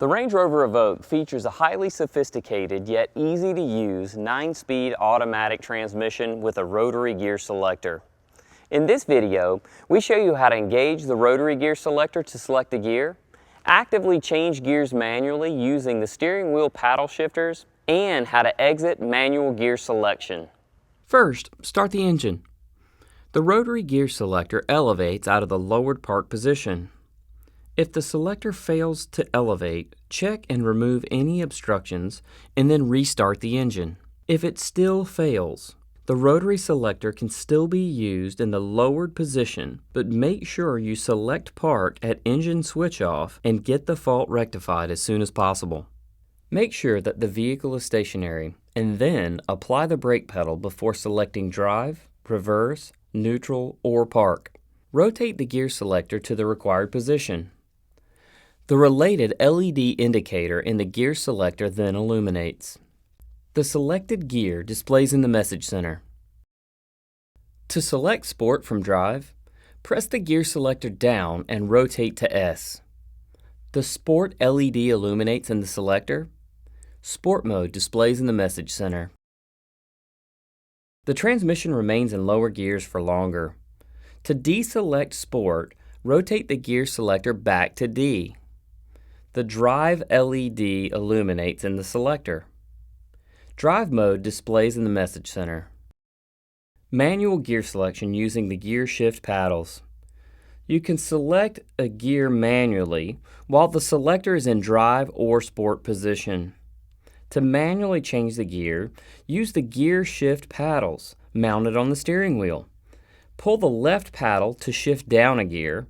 The Range Rover Evoque features a highly sophisticated yet easy to use 9-speed automatic transmission with a rotary gear selector. In this video, we show you how to engage the rotary gear selector to select a gear, actively change gears manually using the steering wheel paddle shifters, and how to exit manual gear selection. First, start the engine. The rotary gear selector elevates out of the lowered park position. If the selector fails to elevate, check and remove any obstructions and then restart the engine. If it still fails, the rotary selector can still be used in the lowered position, but make sure you select park at engine switch off and get the fault rectified as soon as possible. Make sure that the vehicle is stationary and then apply the brake pedal before selecting drive, reverse, neutral, or park. Rotate the gear selector to the required position. The related LED indicator in the gear selector then illuminates. The selected gear displays in the message center. To select Sport from Drive, press the gear selector down and rotate to S. The Sport LED illuminates in the selector. Sport mode displays in the message center. The transmission remains in lower gears for longer. To deselect Sport, rotate the gear selector back to D. The Drive LED illuminates in the selector. Drive mode displays in the message center. Manual gear selection using the gear shift paddles. You can select a gear manually while the selector is in drive or sport position. To manually change the gear, use the gear shift paddles mounted on the steering wheel. Pull the left paddle to shift down a gear.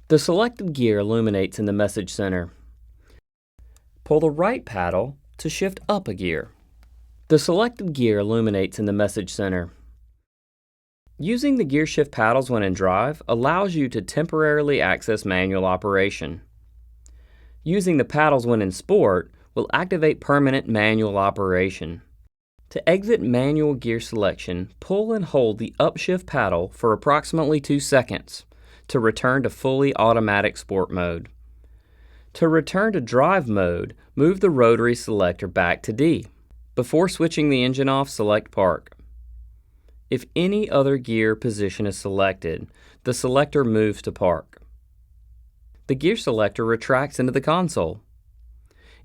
The selected gear illuminates in the message center. Pull the right paddle to shift up a gear. The selected gear illuminates in the message center. Using the gear shift paddles when in drive allows you to temporarily access manual operation. Using the paddles when in sport will activate permanent manual operation. To exit manual gear selection, pull and hold the upshift paddle for approximately 2 seconds to return to fully automatic sport mode. To return to drive mode, move the rotary selector back to D. Before switching the engine off, select park. If any other gear position is selected, the selector moves to park. The gear selector retracts into the console.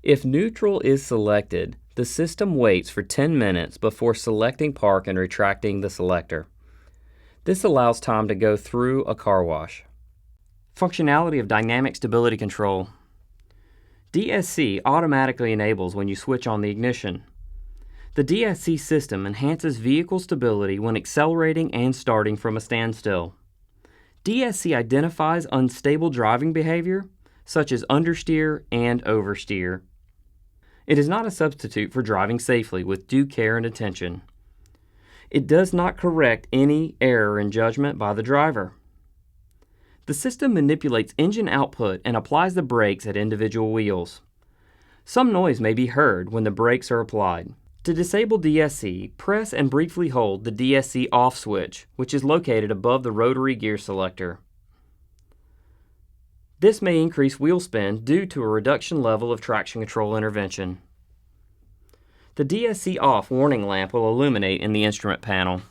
If neutral is selected, the system waits for 10 minutes before selecting park and retracting the selector. This allows time to go through a car wash. Functionality of dynamic stability control. DSC automatically enables when you switch on the ignition. The DSC system enhances vehicle stability when accelerating and starting from a standstill. DSC identifies unstable driving behavior, such as understeer and oversteer. It is not a substitute for driving safely with due care and attention. It does not correct any error in judgment by the driver. The system manipulates engine output and applies the brakes at individual wheels. Some noise may be heard when the brakes are applied. To disable DSC, press and briefly hold the DSC off switch, which is located above the rotary gear selector. This may increase wheel spin due to a reduction level of traction control intervention. The DSC off warning lamp will illuminate in the instrument panel.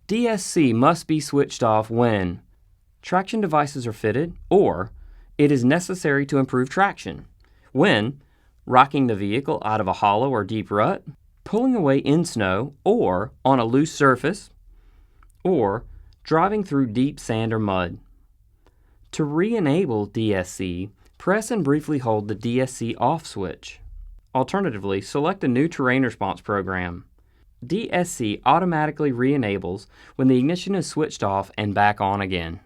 DSC must be switched off when traction devices are fitted or it is necessary to improve traction, when rocking the vehicle out of a hollow or deep rut, pulling away in snow or on a loose surface, or driving through deep sand or mud. To re-enable DSC, press and briefly hold the DSC off switch. Alternatively, select a new terrain response program. DSC automatically re-enables when the ignition is switched off and back on again.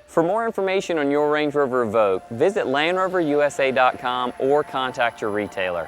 For more information on your Range Rover Evoque, visit LandRoverUSA.com or contact your retailer.